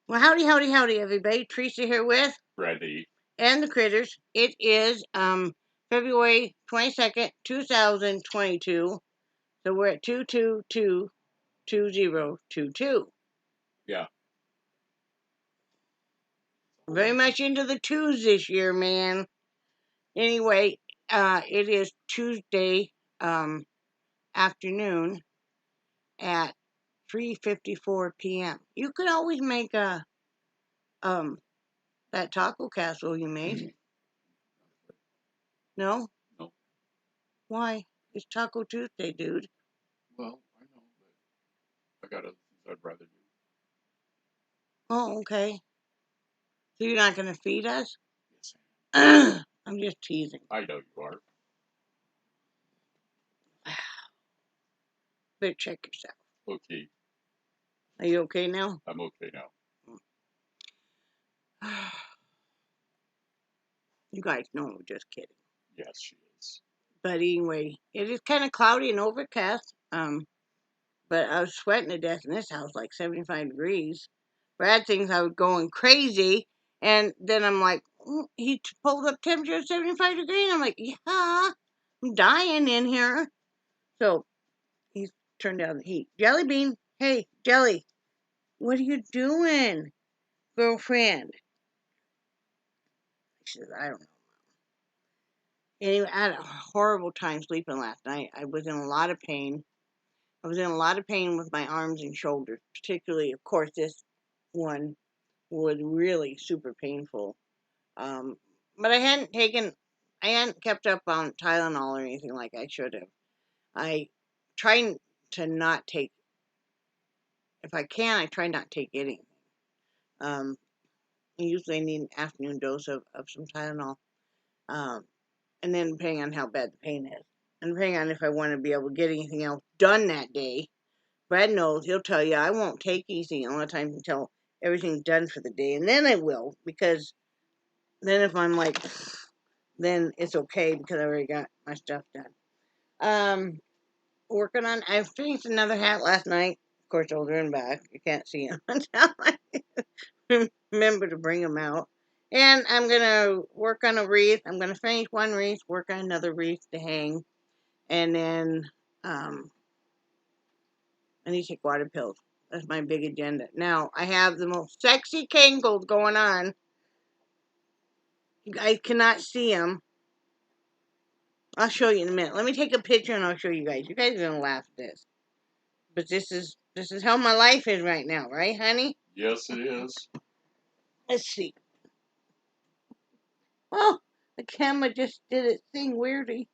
Well, howdy, howdy, howdy, everybody. Teresa here with Ready. and the critters. It is February 22nd, 2022. So we're at 2222022. Yeah. Very much into the twos this year, man. Anyway, it is Tuesday afternoon at 3:54 p.m. You could always make a that taco casserole you made. No? No. Why? It's Taco Tuesday, dude. Well, I know, but I got other things I'd rather do. Oh, okay. So you're not going to feed us? Yes, I'm just teasing. I know you are. Better check yourself. Okay. Are you okay now? I'm okay now. You guys know I'm just kidding. Yes, she is. But anyway, it is kind of cloudy and overcast. But I was sweating to death in this house, like 75 degrees. Brad thinks I was going crazy. And then I'm like, he pulled up temperature of 75 degrees. I'm like, yeah, I'm dying in here. So he's turned down the heat. Jellybean, hey, Jelly, what are you doing, girlfriend? She says, I don't know. Anyway, I had a horrible time sleeping last night. I was in a lot of pain. I was in a lot of pain with my arms and shoulders, particularly, of course, this one was really super painful. Um, but I hadn't kept up on Tylenol or anything like I should have. I try to not take, if I can, I try not to take anything. Um, usually I need an afternoon dose of some Tylenol. Um, and then depending on how bad the pain is, and depending on if I want to be able to get anything else done that day. Brad knows, he'll tell you I won't take anything a lot of times until everything's done for the day, and then I will, because then if I'm like, then it's okay because I already got my stuff done. Working on, I finished another hat last night. Of course, over and back. You can't see them until I remember to bring them out. And I'm going to work on a wreath. I'm going to finish one wreath, work on another wreath to hang. And then I need to take water pills. That's my big agenda. Now, I have the most sexy Kangles going on. You guys cannot see them. I'll show you in a minute. Let me take a picture and I'll show you guys. You guys are going to laugh at this. But this is how my life is right now, right, honey? Yes, it is. Let's see. Oh, the camera just did its thing weirdly.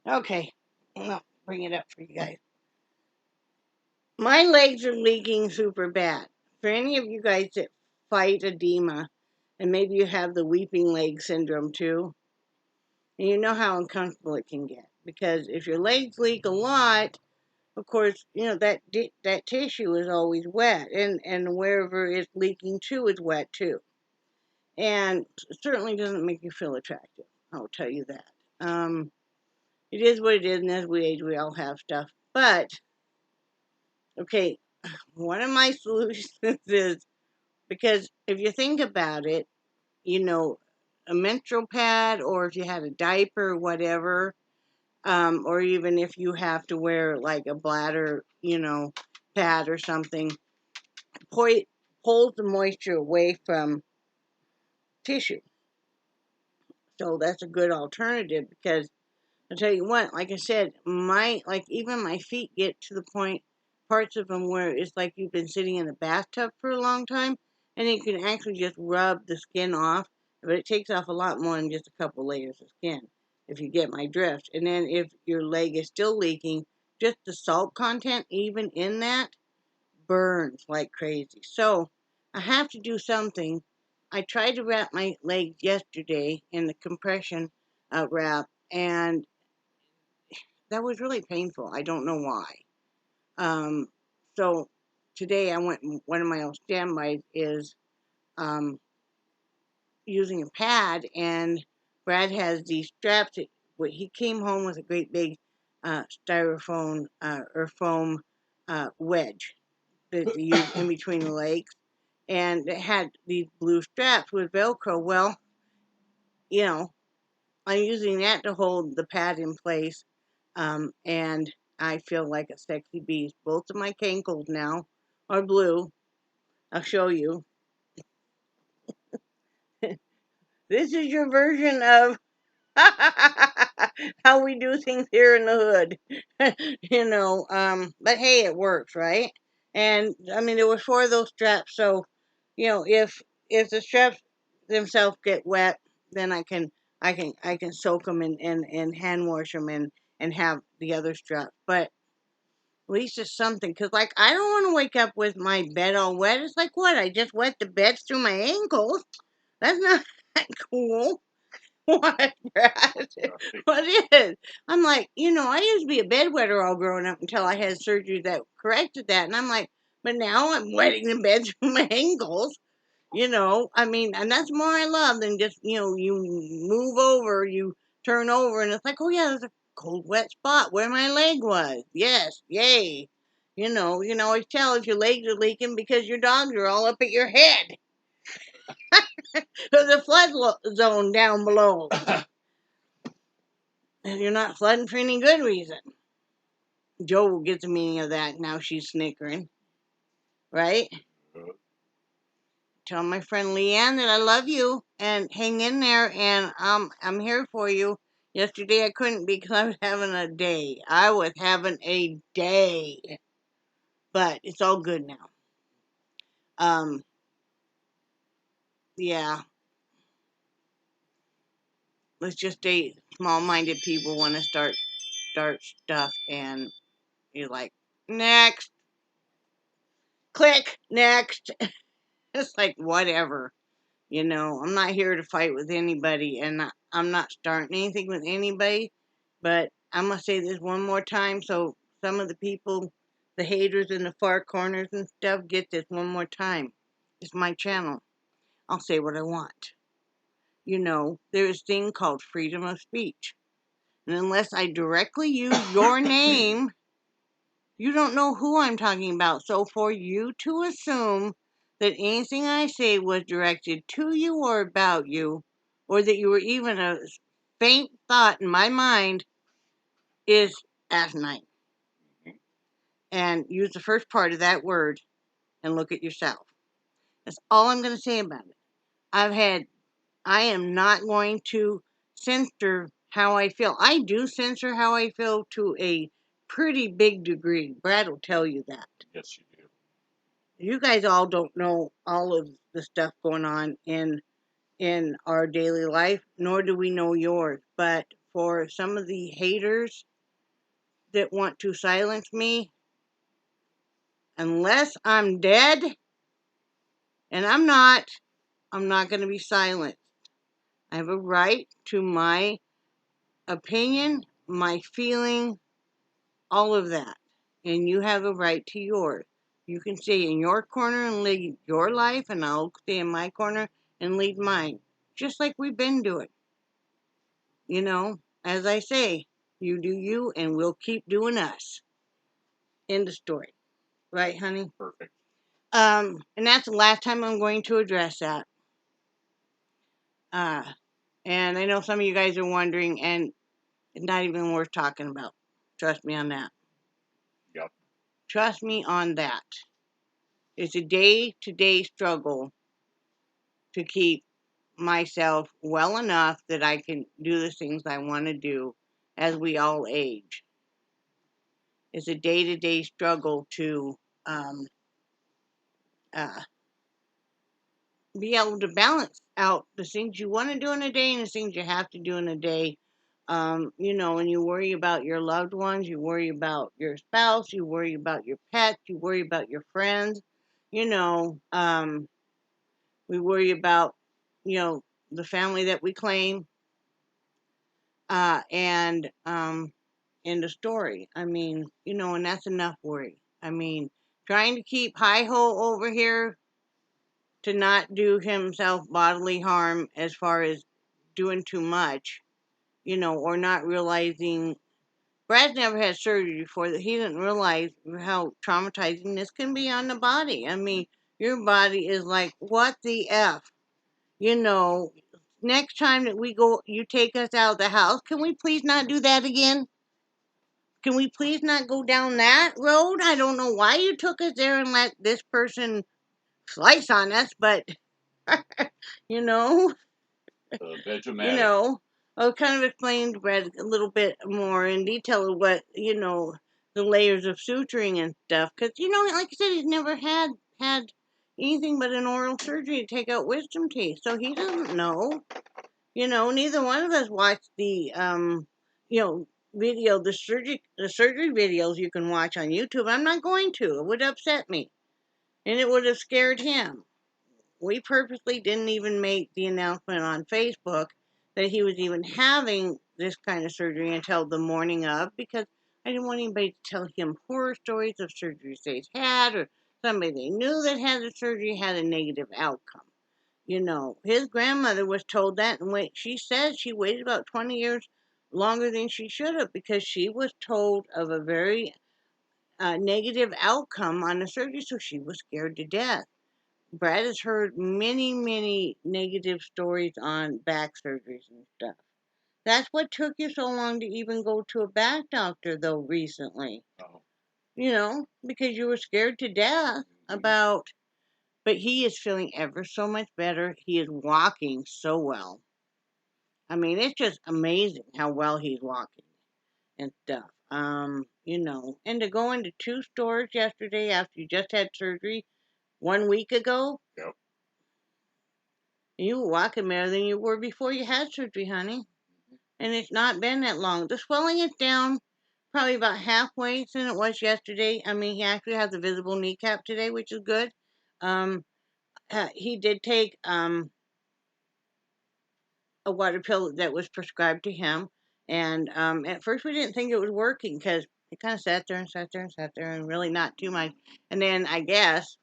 Okay, I'll bring it up for you guys. My legs are leaking super bad. For any of you guys that fight edema, and maybe you have the weeping leg syndrome too, and you know how uncomfortable it can get. Because if your legs leak a lot, of course, you know that tissue is always wet, and wherever it's leaking to is wet too, and it certainly doesn't make you feel attractive. I'll tell you that. It is what it is, and as we age, we all have stuff. But okay, one of my solutions is, because if you think about it, you know, a menstrual pad, or if you had a diaper, or whatever, or even if you have to wear like a bladder, pad or something, pulls the moisture away from tissue. So that's a good alternative, because I'll tell you what, like I said, even my feet get to the point, parts of them where it's like you've been sitting in a bathtub for a long time, and you can actually just rub the skin off, but it takes off a lot more than just a couple layers of skin, if you get my drift. And then if your leg is still leaking, just the salt content, even in that, burns like crazy. So I have to do something. I tried to wrap my legs yesterday in the compression wrap, and that was really painful. I don't know why. Um, so today I went. One of my old standbys is um, using a pad, and Brad has these straps. He came home with a great big styrofoam or foam wedge that you use in between the legs, and it had these blue straps with Velcro. Well, you know, I'm using that to hold the pad in place, and I feel like a sexy beast. Both of my cankles now are blue. I'll show you. This is your version of how we do things here in the hood. But hey, it works, right? And I mean, there were four of those straps, so if the straps themselves get wet, then I can soak them and hand wash them and have the other strap. But at least it's something, because like I don't want to wake up with my bed all wet. It's like, what? I just wet the bed through my ankles. That's not cool. What, Brad? What is? I'm like, I used to be a bedwetter all growing up until I had surgery that corrected that. And I'm like, but now I'm wetting the bed through my ankles. I mean, and that's more I love than just, you move over, you turn over, and it's like, oh yeah, there's a cold, wet spot where my leg was. Yes, yay. You can always tell if your legs are leaking because your dogs are all up at your head. There's a flood zone down below. And you're not flooding for any good reason. Joe will get the meaning of that. Now she's snickering. Right? Tell my friend Leanne that I love you and hang in there, and I'm here for you. Yesterday I couldn't because I was having a day. I was having a day. But it's all good now. Um, yeah. Let's just stay small minded people want to start stuff, and you're like, next, click, next. It's like whatever. I'm not here to fight with anybody, and I'm not starting anything with anybody. But I'm going to say this one more time so some of the people, the haters in the far corners and stuff, get this one more time. It's my channel. I'll say what I want. There's a thing called freedom of speech. And unless I directly use your name, you don't know who I'm talking about. So for you to assume that anything I say was directed to you or about you, or that you were even a faint thought in my mind, is asinine. And use the first part of that word and look at yourself. That's all I'm going to say about it. I am not going to censor how I feel. I do censor how I feel to a pretty big degree. Brad will tell you that. Yes, you do. You guys all don't know all of the stuff going on in our daily life, nor do we know yours. But for some of the haters that want to silence me, unless I'm dead, and I'm not going to be silenced. I have a right to my opinion, my feeling, all of that. And you have a right to yours. You can stay in your corner and lead your life, and I'll stay in my corner and lead mine. Just like we've been doing. As I say, you do you, and we'll keep doing us. End of story. Right, honey? Perfect. And that's the last time I'm going to address that. And I know some of you guys are wondering, and it's not even worth talking about. Trust me on that. Yep. Trust me on that. It's a day-to-day struggle to keep myself well enough that I can do the things I want to do as we all age. It's a day-to-day struggle to uh, be able to balance out the things you want to do in a day and the things you have to do in a day. And you worry about your loved ones, you worry about your spouse, you worry about your pets, you worry about your friends. We worry about, the family that we claim, and End of story. I mean, and that's enough worry. I mean, trying to keep hi ho over here to not do himself bodily harm as far as doing too much, or not realizing. Brad's never had surgery before that he didn't realize how traumatizing this can be on the body. I mean, your body is like, what the F? You know, next time that we go, you take us out of the house, can we please not do that again? Can we please not go down that road? I don't know why you took us there and let this person slice on us, but you know, you Vegematic. know, I'll kind of explain to Brad a little bit more in detail of what the layers of suturing and stuff, because like I said, he's never had anything but an oral surgery to take out wisdom teeth, so he doesn't know. Neither one of us watched the video, the surgery videos you can watch on YouTube. I'm not going to. It would upset me, and it would have scared him. We purposely didn't even make the announcement on Facebook that he was even having this kind of surgery until the morning of, because I didn't want anybody to tell him horror stories of surgeries they'd had, or somebody they knew that had the surgery had a negative outcome. His grandmother was told that, and she said she waited about 20 years longer than she should have, because she was told of a very negative outcome on the surgery, so she was scared to death. Brad has heard many, many negative stories on back surgeries and stuff. That's what took you so long to even go to a back doctor, though, recently. Oh. Because you were scared to death about. But he is feeling ever so much better. He is walking so well. I mean, it's just amazing how well he's walking and stuff. And to go into two stores yesterday after you just had surgery 1 week ago, Yep. you were walking better than you were before you had surgery, honey. And it's not been that long. The swelling is down probably about halfway than it was yesterday. I mean, he actually has a visible kneecap today, which is good. He did take a water pill that was prescribed to him. And at first we didn't think it was working because it kind of sat there and sat there and sat there and really not too much. And then I guess,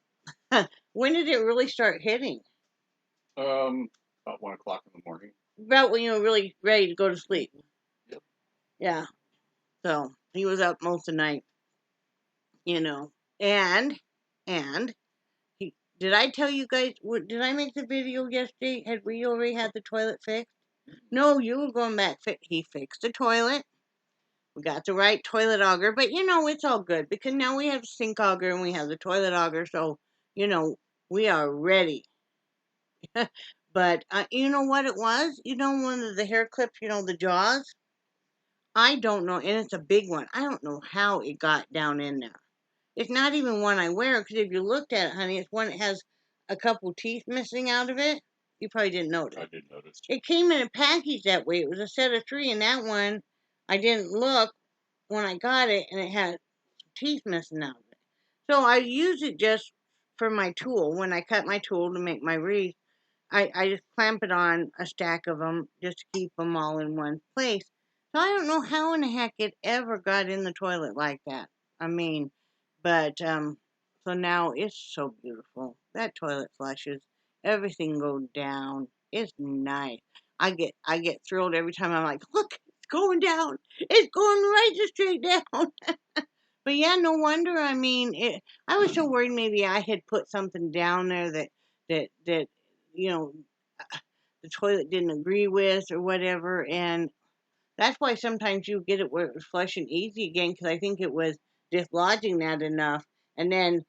when did it really start hitting? About 1 o'clock in the morning. About when you were really ready to go to sleep. Yep. Yeah. So he was up most of the night, you know. And he, did I tell you guys, did I make the video yesterday? Had we already had the toilet fixed? No, you were going back. He fixed the toilet. We got the right toilet auger, but it's all good because now we have the sink auger and we have the toilet auger, so we are ready. But you know what it was? One of the hair clips, the jaws. I don't know, and it's a big one. I don't know how it got down in there. It's not even one I wear because if you looked at it, honey, it's one that has a couple teeth missing out of it. You probably didn't notice. I did notice. It came in a package that way. It was a set of three, and that one, I didn't look when I got it, and it had teeth missing out of it. So I use it just for my tool. When I cut my tool to make my wreath, I just clamp it on a stack of them just to keep them all in one place. So I don't know how in the heck it ever got in the toilet like that. I mean, but so now it's so beautiful. That toilet flushes. Everything goes down. It's nice. I get thrilled every time. I'm like, look, it's going down. It's going right just straight down. But yeah, no wonder. I mean, I was so worried maybe I had put something down there that you know the toilet didn't agree with or whatever, and that's why sometimes you get it where it was flushing easy again because I think it was dislodging that enough, and then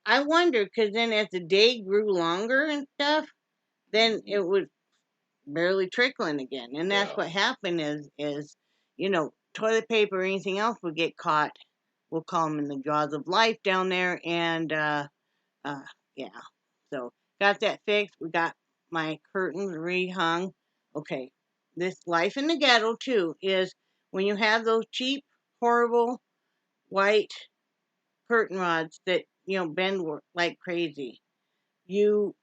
I wonder because then as the day grew longer and stuff, then it was barely trickling again, and that's what happened is toilet paper or anything else would get caught. We'll call them in the jaws of life down there, and uh, yeah. So got that fixed. We got my curtains rehung. Okay, this life in the ghetto too is when you have those cheap, horrible white curtain rods that bend like crazy. You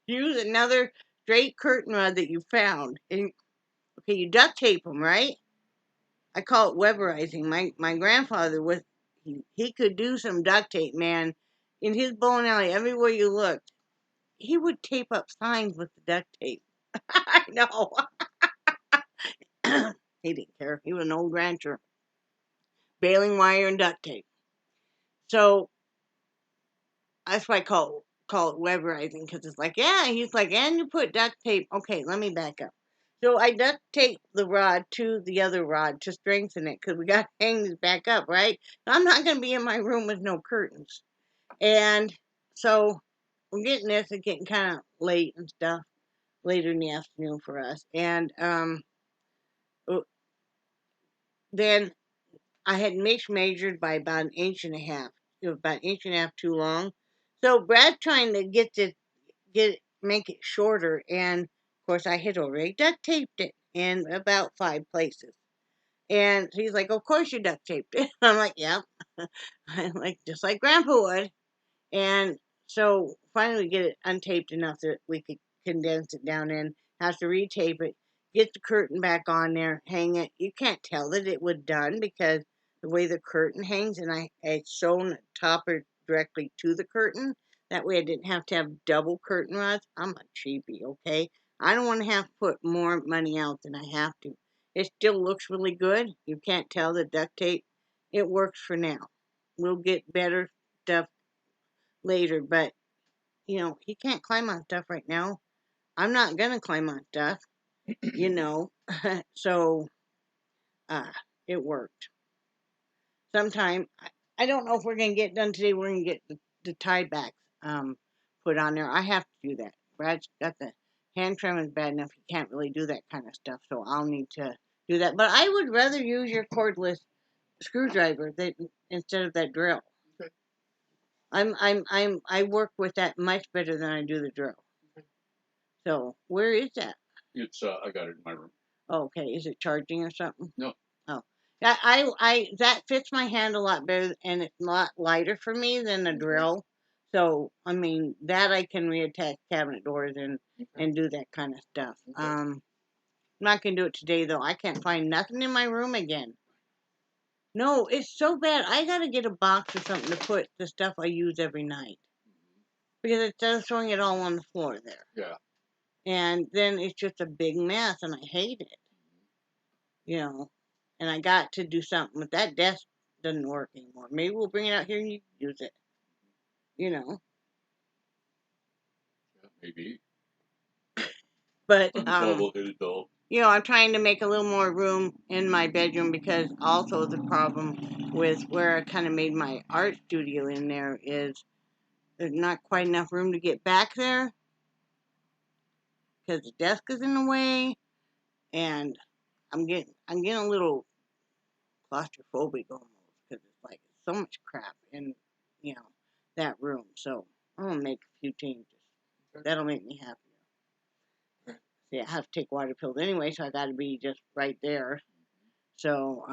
use another straight curtain rod that you found, and okay, you duct tape them, right? I call it Weberizing. My grandfather was he could do some duct tape, man. In his bowling alley, everywhere you looked, he would tape up signs with the duct tape. I know. He didn't care. He was an old rancher. Baling wire and duct tape. So that's why I call it Weberizing, because it's like, yeah, he's like, and you put duct tape. Okay, let me back up. So I duct tape the rod to the other rod to strengthen it, because we got to hang this back up, right? I'm not going to be in my room with no curtains. And so we're getting this, it's getting kind of late and stuff, later in the afternoon for us. And then I had measured by about 1.5 inches. It was about 1.5 inches too long. So Brad trying to make it shorter, and of course I had already duct taped it in about 5 places. And he's like, "Of course you duct taped it." I'm like, "Yeah." I'm like, just like Grandpa would. And so finally get it untaped enough that we could condense it down in, have to retape it, get the curtain back on there, hang it. You can't tell that it was done because the way the curtain hangs, and I sewn topper directly to the curtain. That way I didn't have to have double curtain rods. I'm a cheapie, okay? I don't want to have to put more money out than I have to. It still looks really good. You can't tell the duct tape. It works for now. We'll get better stuff later, but he can't climb on stuff right now. I'm not gonna climb on stuff, you know. So it worked. Sometime I don't know if we're gonna get done today. We're gonna get the tie backs put on there. I have to do that. Brad's got the hand trimming bad enough. He can't really do that kind of stuff, so I'll need to do that. But I would rather use your cordless screwdriver instead of that drill. Okay. I work with that much better than I do the drill. Okay. So where is that? It's I got it in my room. Oh, okay, is it charging or something? No. Oh, yeah, I that fits my hand a lot better, and it's a lot lighter for me than a drill. So I mean that I can reattach cabinet doors and do that kind of stuff. Okay. I'm not gonna do it today though. I can't find nothing in my room again. No, it's so bad. I gotta get a box or something to put the stuff I use every night. Because instead of throwing it all on the floor there. Yeah. And then it's just a big mess, and I hate it. And I got to do something with that desk. Doesn't work anymore. Maybe we'll bring it out here and you can use it. Yeah, maybe. But Double-headed dog. I'm trying to make a little more room in my bedroom, because also the problem with where I kind of made my art studio in there is there's not quite enough room to get back there because the desk is in the way, and I'm getting a little claustrophobic almost, because it's like so much crap in that room. So I'm gonna make a few changes. That'll make me happier. See, I have to take water pills anyway, so I got to be just right there. So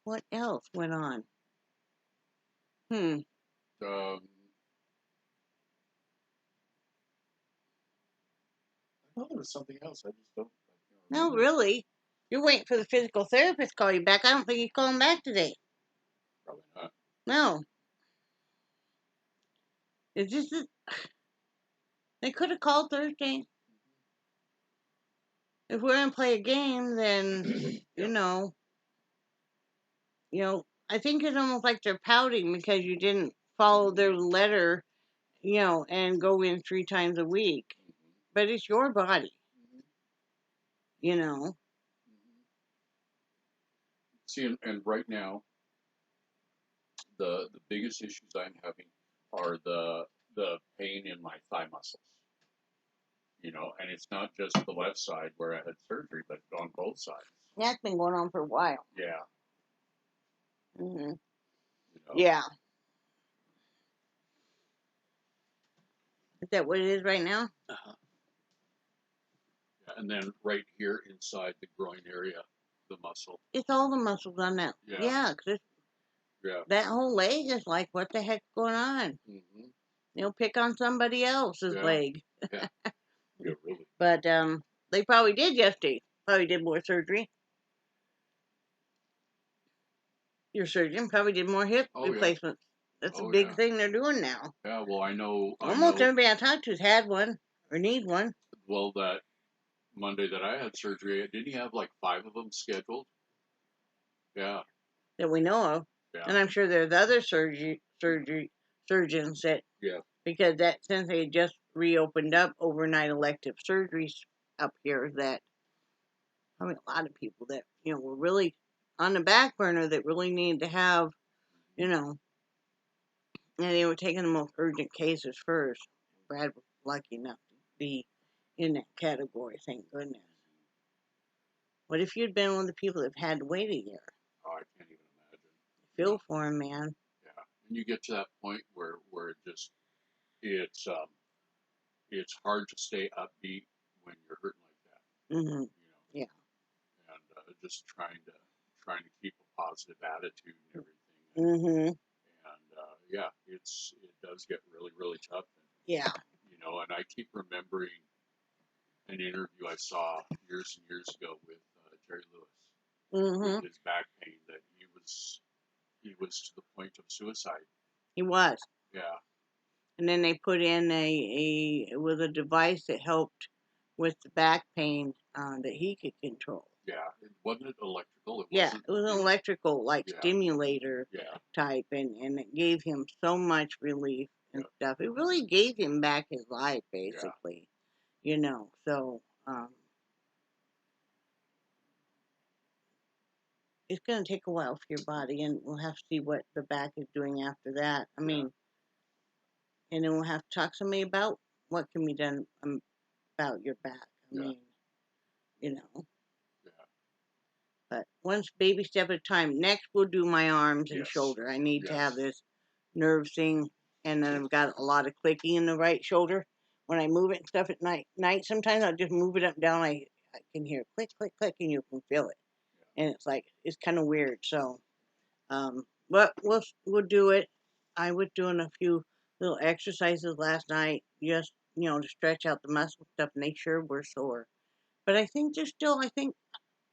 what else went on? I know there was something else. I just don't. No, really. You're waiting for the physical therapist to call you back. I don't think he's calling back today. Probably not. No. It's just they could have called Thursday. If we're gonna play a game, then Yeah. I think it's almost like they're pouting because you didn't follow their letter, and go in 3 times a week. But it's your body, you know. See, and right now, the biggest issues I'm having are the pain in my thigh muscles. And it's not just the left side where I had surgery, but on both sides. That's been going on for a while. Yeah. Mm-hmm. Yeah. Is that what it is right now? Uh-huh. Yeah, and then right here inside the groin area, the muscle. It's all the muscles on that. Yeah. Cause Yeah. that whole leg is like, what the heck's going on? Mm-hmm. Pick on somebody else's leg. Yeah. Yeah, really. But they probably did yesterday. Probably did more surgery. Your surgeon probably did more hip replacements. That's a big thing they're doing now. Yeah, well, I know. Almost everybody I talked to's had one or need one. Well, that Monday that I had surgery, didn't he have like 5 of them scheduled? Yeah. That we know of. Yeah. And I'm sure there's other surgeons that, because that since they just reopened up overnight elective surgeries up here, that I mean a lot of people that were really on the back burner that really needed to have, and they were taking the most urgent cases first. Brad was lucky enough to be in that category, thank goodness. What if you'd been one of the people that had to wait a year? Oh, I can't even imagine. Feel for him, man. Yeah, and you get to that point where it just it's hard to stay upbeat when you're hurting like that. Mm-hmm. Yeah. And just trying to keep a positive attitude and everything. Mm-hmm. And yeah, it does get really, really tough. Yeah. And I keep remembering an interview I saw years and years ago with Jerry Lewis with his back pain, that he was to the point of suicide. He was. Yeah. And then they put in a device that helped with the back pain that he could control. Yeah, wasn't it electrical? It was an electrical stimulator type, and it gave him so much relief and stuff. It really gave him back his life, basically. So it's going to take a while for your body, and we'll have to see what the back is doing after that. I mean, and then we'll have to talk to somebody about what can be done about your back. I mean, But once baby step at a time. Next, we'll do my arms and shoulder. I need to have this nerve thing, and then I've got a lot of clicking in the right shoulder. When I move it and stuff at night, sometimes I'll just move it up and down. I can hear click, click, click, and you can feel it. And it's kind of weird. So, but we'll do it. I was doing a few little exercises last night, just to stretch out the muscle stuff, and they sure were sore. But I think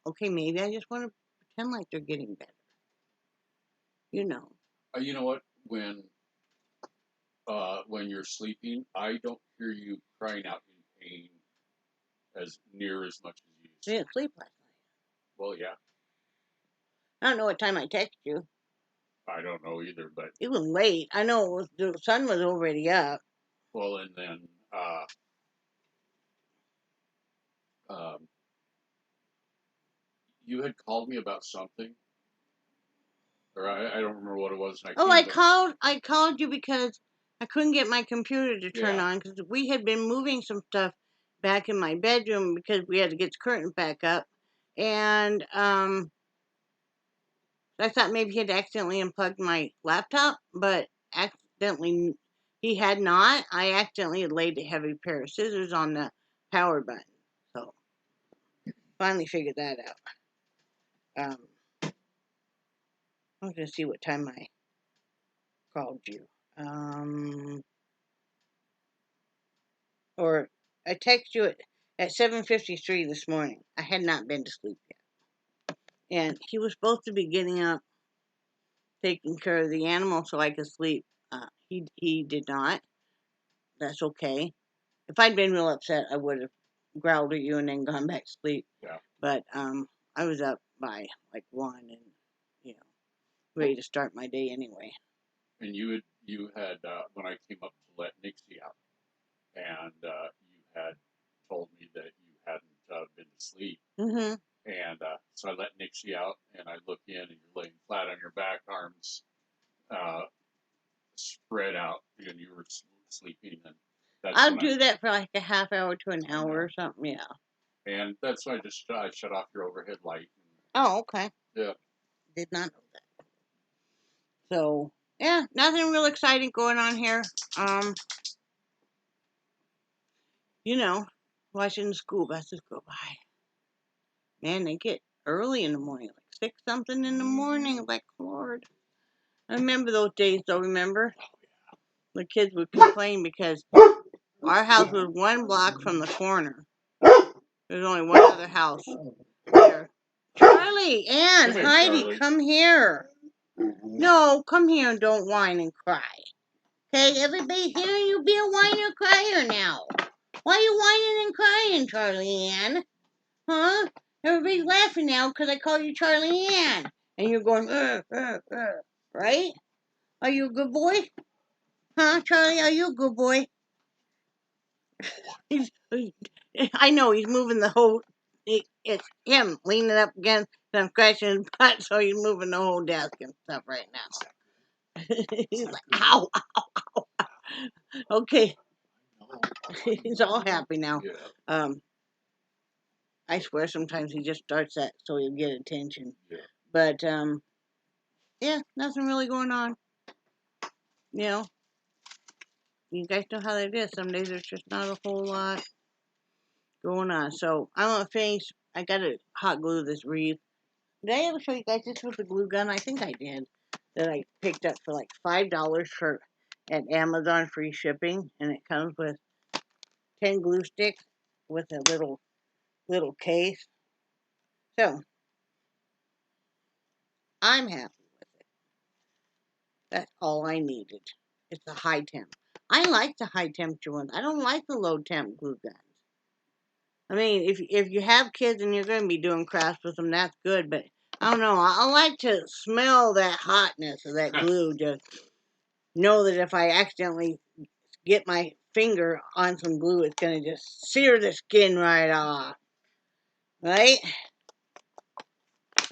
okay, maybe I just want to pretend like they're getting better. You know what? When you're sleeping, I don't hear you crying out in pain as much as you used to. You didn't sleep last night. Well, yeah. I don't know what time I texted you. I don't know either, but it was late. I know the sun was already up. Well, and then you had called me about something, or I don't remember what it was. I called you because I couldn't get my computer to turn on, because we had been moving some stuff back in my bedroom because we had to get the curtain back up, and I thought maybe he had accidentally unplugged my laptop, but accidentally he had not. I accidentally had laid a heavy pair of scissors on the power button, so finally figured that out. I'm going to see what time I called you. Or I texted you at 7:53 this morning. I had not been to sleep yet. And he was supposed to be getting up, taking care of the animal so I could sleep. He did not. That's okay. If I'd been real upset, I would have growled at you and then gone back to sleep. Yeah. But I was up by like 1 and ready to start my day anyway. And you had when I came up to let Nixie out, and you had told me that you hadn't been to sleep. Mm-hmm. And so I let Nixie out, and I look in, and you're laying flat on your back, arms spread out, and you were sleeping. And I'll do that for like a half hour to an hour or something, yeah. And that's why I shut off your overhead light. Oh, okay. Yeah. Did not know that. So, yeah, nothing real exciting going on here. Watching the school buses go by. Man, they get early in the morning, like 6 something in the morning. Like, Lord. I remember those days, though, remember? Oh, yeah. The kids would complain because our house was 1 block from the corner. There's only one other house there. Charlie, Ann, Heidi, come here. No, come here and don't whine and cry. Okay, everybody hearing you be a whiner crier now. Why are you whining and crying, Charlie Ann? Huh? Everybody's laughing now because I call you Charlie Ann. And you're going, right? Are you a good boy? Huh, Charlie? Are you a good boy? I know he's moving the whole. It's him leaning up against. I'm scratching his butt, so he's moving the whole desk and stuff right now. He's like, ow, ow, ow. Okay, he's all happy now. I swear sometimes he just starts that so he'll get attention. But yeah, nothing really going on. You know, you guys know how that is. Some days there's just not a whole lot going on. So I'm gonna finish. I gotta hot glue this wreath. Did I ever show you guys this with the glue gun? I think I did. That I picked up for like $5 for at Amazon free shipping, and it comes with 10 glue sticks with a little case. So I'm happy with it. That's all I needed. It's a high temp. I like the high temperature ones. I don't like the low temp glue guns. I mean, if you have kids and you're going to be doing crafts with them, that's good. But I don't know. I like to smell that hotness of that glue. Just know that if I accidentally get my finger on some glue, it's going to just sear the skin right off. Right?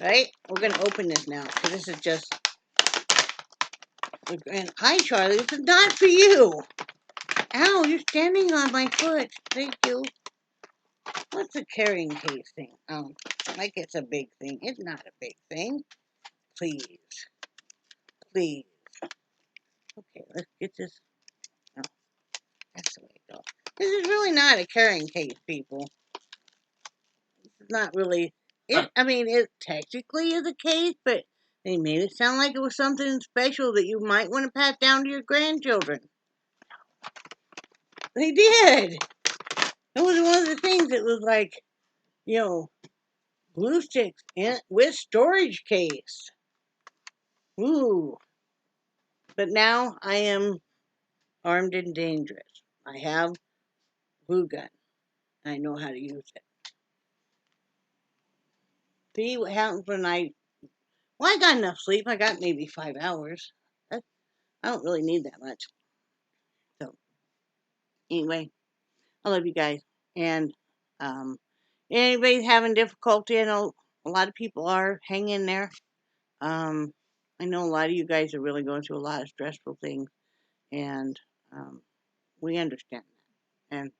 Right? We're going to open this now because this is just. And hi, Charlie. This is not for you. Ow, you're standing on my foot. Thank you. What's a carrying case thing? Like it's a big thing. It's not a big thing. Please. Please. Okay, let's get this. Oh, that's the way to go. This is really not a carrying case, people. It's not really. I mean, it technically is a case, but they made it sound like it was something special that you might want to pass down to your grandchildren. They did. It was one of the things that was like, glue sticks with storage case. Ooh. But now I am armed and dangerous. I have glue gun. I know how to use it. See what happens when well, I got enough sleep. I got maybe 5 hours. I don't really need that much. So anyway, I love you guys. And anybody's having difficulty, I know a lot of people are. Hang in there. I know a lot of you guys are really going through a lot of stressful things, and we understand that. And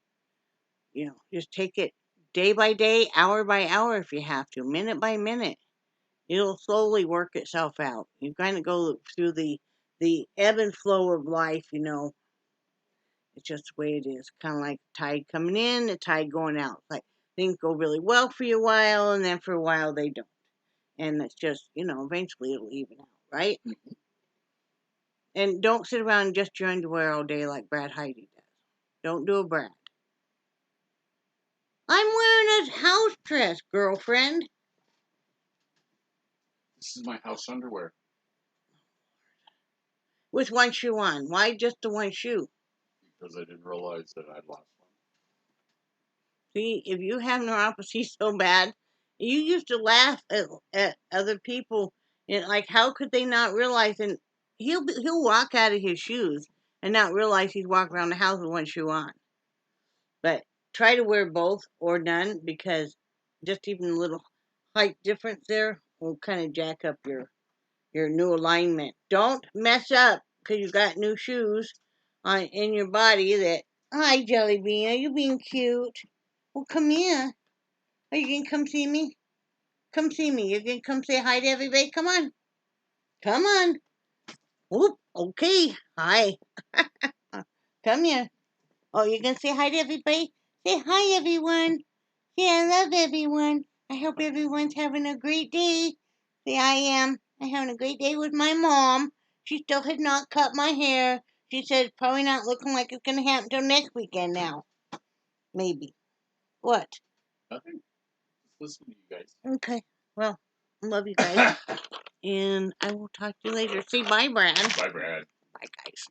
just take it day by day, hour by hour if you have to, minute by minute. It'll slowly work itself out. You kind of go through the ebb and flow of life, It's just the way it is. Kind of like tide coming in, the tide going out. Like things go really well for you a while, and then for a while they don't. And it's just, eventually it'll even out, right? And don't sit around in just your underwear all day like Brad Heidi does. Don't do a Brad. I'm wearing a house dress, girlfriend. This is my house underwear. With one shoe on. Why just the one shoe? Because I didn't realize that I'd lost one. See, if you have neuropathy so bad, you used to laugh at other people, and like, how could they not realize? And he'll walk out of his shoes and not realize he's walking around the house with one shoe on. But try to wear both or none, because just even a little height difference there will kind of jack up your new alignment. Don't mess up because you got new shoes in your body that. Hi, Jellybean. Are you being cute? Well, come here. Are you going to come see me? Come see me. You're going to come say hi to everybody? Come on. Come on. Whoop. Okay. Hi. Come here. Oh, you're going to say hi to everybody? Say hi, everyone. Say I love everyone. I hope everyone's having a great day. Say I am. I'm having a great day with my mom. She still had not cut my hair. She said it's probably not looking like it's going to happen till next weekend now. Maybe. What? Nothing. Just listen to you guys. Okay. Well, I love you guys. And I will talk to you later. Say bye, Brad. Bye, Brad. Bye, guys.